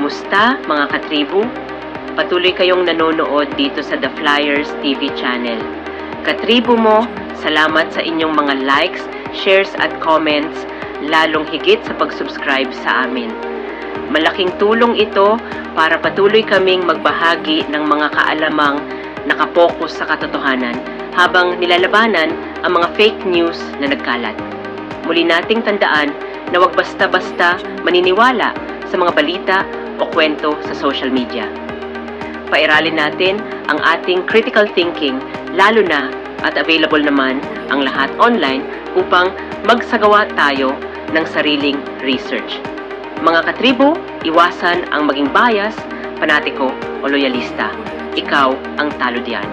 Kamusta mga katribu? Patuloy kayong nanonood dito sa The Flyers TV channel. Katribu mo, salamat sa inyong mga likes, shares at comments, lalong higit sa pag-subscribe sa amin. Malaking tulong ito para patuloy kaming magbahagi ng mga kaalamang nakapokus sa katotohanan habang nilalabanan ang mga fake news na nagkalat. Muli nating tandaan na huwag basta-basta maniniwala sa mga balita o kwento sa social media. Pairalin natin ang ating critical thinking, lalo na at available naman ang lahat online upang magsagawa tayo ng sariling research. Mga katribu, iwasan ang maging bias, panatiko o loyalista. Ikaw ang talo diyan.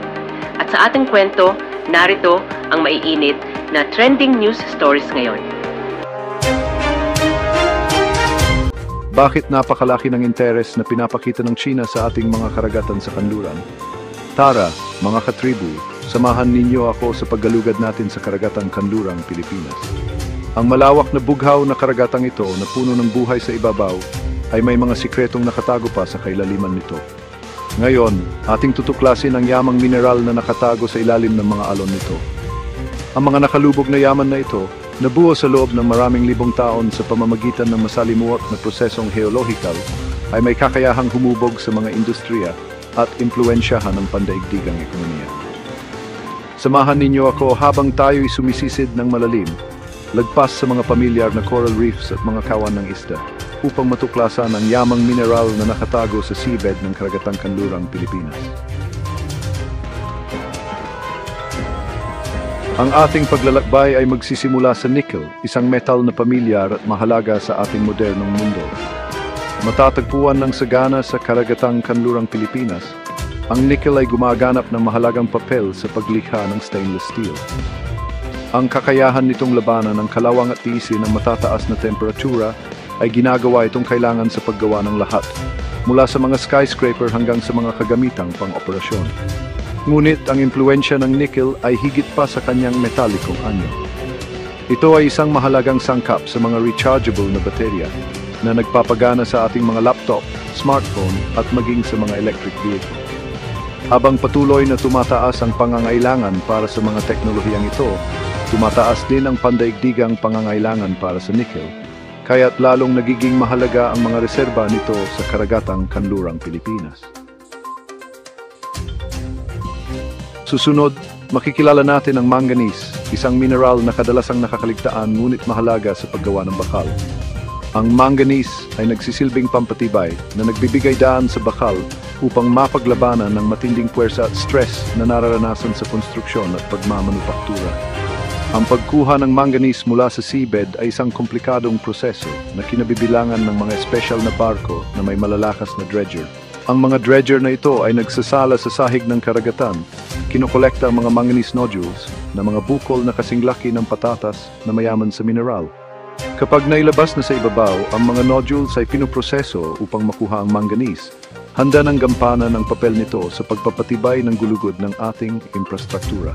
At sa ating kwento, narito ang maiinit na trending news stories ngayon. Bakit napakalaki ng interes na pinapakita ng China sa ating mga karagatan sa kanluran? Tara, mga katribu, samahan ninyo ako sa paggalugad natin sa karagatang kanlurang Pilipinas. Ang malawak na bughaw na karagatang ito na puno ng buhay sa ibabaw ay may mga sikretong nakatago pa sa kailaliman nito. Ngayon, ating tutuklasin ang yamang mineral na nakatago sa ilalim ng mga alon nito. Ang mga nakalubog na yaman na ito nabuo sa loob ng maraming libong taon sa pamamagitan ng masalimuot na prosesong geological ay may kakayahang humubog sa mga industriya at impluensyahan ng pandaigdigang ekonomiya. Samahan ninyo ako habang tayo'y sumisisid ng malalim, lagpas sa mga pamilyar na coral reefs at mga kawan ng isda, upang matuklasan ang yamang mineral na nakatago sa seabed ng karagatang kanlurang Pilipinas. Ang ating paglalakbay ay magsisimula sa nickel, isang metal na pamilyar at mahalaga sa ating modernong mundo. Matatagpuan ng sagana sa karagatang kanlurang Pilipinas, ang nickel ay gumaganap ng mahalagang papel sa paglikha ng stainless steel. Ang kakayahan nitong labanan ng kalawang at tiisin ng matataas na temperatura ay ginagawa itong kailangan sa paggawa ng lahat, mula sa mga skyscraper hanggang sa mga kagamitang pang-operasyon. Ngunit ang impluensya ng nickel ay higit pa sa kanyang metalikong anyo. Ito ay isang mahalagang sangkap sa mga rechargeable na baterya na nagpapagana sa ating mga laptop, smartphone at maging sa mga electric vehicle. Habang patuloy na tumataas ang pangangailangan para sa mga teknolohiyang ito, tumataas din ang pandaigdigang pangangailangan para sa nickel, kaya't lalong nagiging mahalaga ang mga reserba nito sa karagatang kanlurang Pilipinas. Susunod, makikilala natin ang manganese, isang mineral na kadalasang nakakaligtaan ngunit mahalaga sa paggawa ng bakal. Ang manganese ay nagsisilbing pampatibay na nagbibigay daan sa bakal upang mapaglabanan ng matinding puwersa at stress na nararanasan sa konstruksyon at pagmamanufaktura. Ang pagkuha ng manganese mula sa seabed ay isang komplikadong proseso na kinabibilangan ng mga espesyal na barko na may malalakas na dredger. Ang mga dredger na ito ay nagsasala sa sahig ng karagatan, kinokolekta ang mga manganese nodules na mga bukol na kasing laki ng patatas na mayaman sa mineral. Kapag nailabas na sa ibabaw, ang mga nodules ay pinoproseso upang makuha ang manganese. Handa ng gampanan ng papel nito sa pagpapatibay ng gulugod ng ating infrastruktura.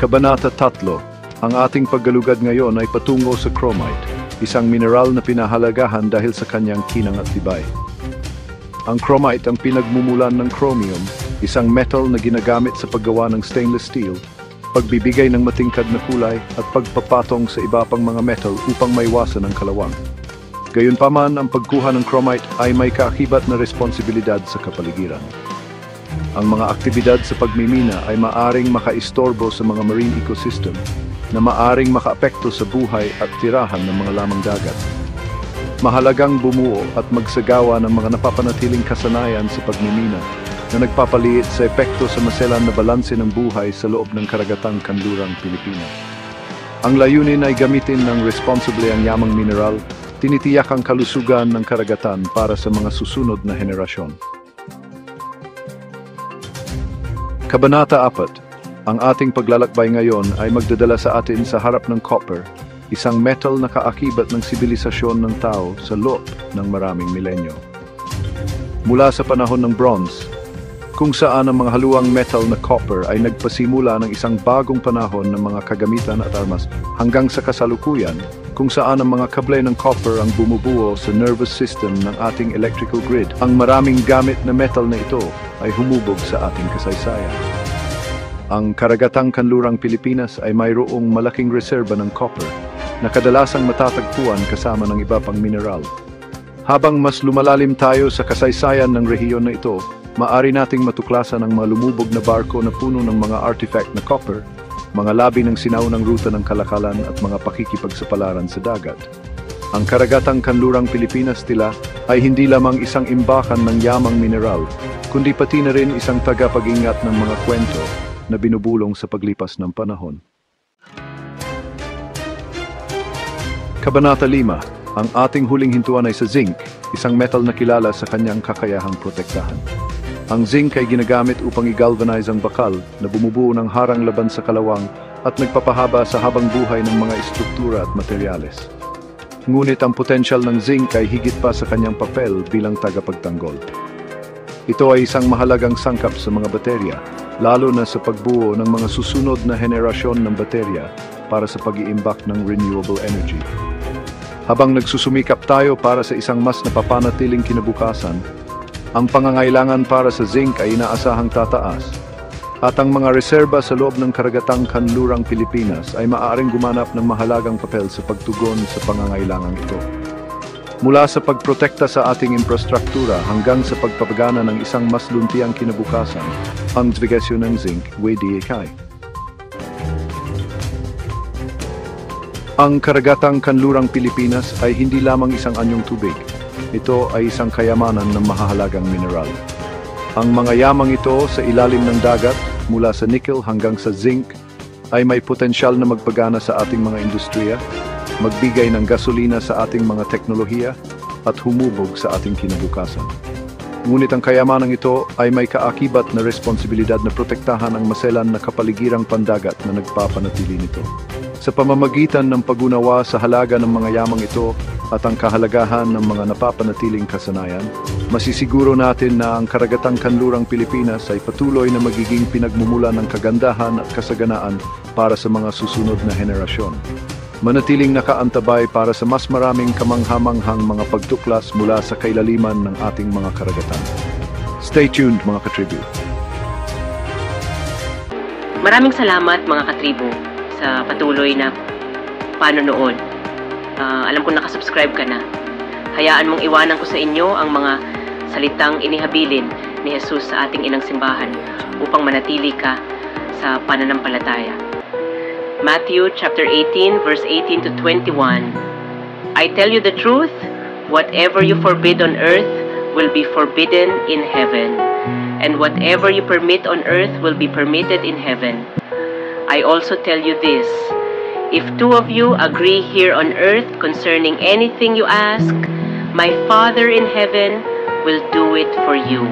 Kabanata 3. Ang ating paggalugad ngayon ay patungo sa chromite, isang mineral na pinahalagahan dahil sa kanyang kinang at tibay. Ang chromite ang pinagmumulan ng chromium, isang metal na ginagamit sa paggawa ng stainless steel, pagbibigay ng matingkad na kulay at pagpapatong sa iba pang mga metal upang maiwasan ang kalawang. Gayunpaman, ang pagkuha ng chromite ay may kaakibat na responsibilidad sa kapaligiran. Ang mga aktibidad sa pagmimina ay maaring makaistorbo sa mga marine ecosystem na maaring makaapekto sa buhay at tirahan ng mga lamang dagat. Mahalagang bumuo at magsagawa ng mga napapanatiling kasanayan sa pagmimina na nagpapaliit sa epekto sa maselan na balanse ng buhay sa loob ng karagatang kanlurang Pilipinas. Ang layunin ay gamitin ng responsibly ang yamang mineral, tinitiyak ang kalusugan ng karagatan para sa mga susunod na henerasyon. Kabanata 4. Ang ating paglalakbay ngayon ay magdadala sa atin sa harap ng copper, isang metal na kaakibat ng sibilisasyon ng tao sa loob ng maraming milenyo. Mula sa panahon ng bronze, kung saan ang mga haluang metal na copper ay nagpasimula ng isang bagong panahon ng mga kagamitan at armas hanggang sa kasalukuyan, kung saan ang mga kable ng copper ang bumubuo sa nervous system ng ating electrical grid. Ang maraming gamit na metal na ito ay humubog sa ating kasaysayan. Ang karagatang kanlurang Pilipinas ay mayroong malaking reserba ng copper na kadalasang matatagpuan kasama ng iba pang mineral. Habang mas lumalalim tayo sa kasaysayan ng rehiyon na ito, maaari nating matuklasan ang mga lumubog na barko na puno ng mga artifact na copper, mga labi ng sinaunang ruta ng kalakalan at mga pakikipagsapalaran sa dagat. Ang karagatang kanlurang Pilipinas tila ay hindi lamang isang imbakan ng yamang mineral, kundi pati na rin isang tagapag-ingat ng mga kwento na binubulong sa paglipas ng panahon. Kabanata 5. Ang ating huling hintuan ay sa zinc, isang metal na kilala sa kanyang kakayahang protektahan. Ang zinc ay ginagamit upang i-galvanize ang bakal na bumubuo ng harang laban sa kalawang at nagpapahaba sa habang buhay ng mga estruktura at materyales. Ngunit ang potensyal ng zinc ay higit pa sa kanyang papel bilang tagapagtanggol. Ito ay isang mahalagang sangkap sa mga baterya, lalo na sa pagbuo ng mga susunod na henerasyon ng baterya para sa pag-iimbak ng renewable energy. Habang nagsusumikap tayo para sa isang mas napapanatiling kinabukasan, ang pangangailangan para sa zinc ay inaasahang tataas, at ang mga reserba sa loob ng karagatang kanlurang Pilipinas ay maaaring gumanap ng mahalagang papel sa pagtugon sa pangangailangang ito. Mula sa pagprotekta sa ating infrastruktura hanggang sa pagpapagana ng isang mas luntiang kinabukasan, ang navigasyon ng zinc, WDAK. Ang karagatang kanlurang Pilipinas ay hindi lamang isang anyong tubig. Ito ay isang kayamanan ng mahahalagang mineral. Ang mga yamang ito sa ilalim ng dagat, mula sa nickel hanggang sa zinc, ay may potensyal na magpagana sa ating mga industriya, magbigay ng gasolina sa ating mga teknolohiya, at humubog sa ating kinabukasan. Ngunit ang kayamanang ito ay may kaakibat na responsibilidad na protektahan ang maselan na kapaligirang pandagat na nagpapanatili nito. Sa pamamagitan ng pag-unawa sa halaga ng mga yamang ito at ang kahalagahan ng mga napapanatiling kasanayan, masisiguro natin na ang karagatang kanlurang Pilipinas ay patuloy na magiging pinagmumula ng kagandahan at kasaganaan para sa mga susunod na henerasyon. Manatiling nakaantabay para sa mas maraming kamanghamanghang mga pagtuklas mula sa kailaliman ng ating mga karagatan. Stay tuned mga katribu. Maraming salamat mga katribu sa patuloy na panonood. Alam ko nakasubscribe ka na. Hayaan mong iwanan ko sa inyo ang mga salitang inihabilin ni Jesus sa ating inang simbahan upang manatili ka sa pananampalataya. Matthew chapter 18 verse 18 to 21. I tell you the truth, whatever you forbid on earth will be forbidden in heaven, and whatever you permit on earth will be permitted in heaven. I also tell you this, if two of you agree here on earth concerning anything you ask, my Father in heaven will do it for you.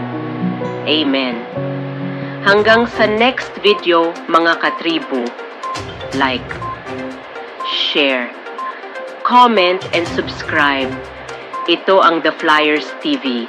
Amen. Hanggang sa next video, mga katribu, like, share, comment, and subscribe. Ito ang The Flyers TV.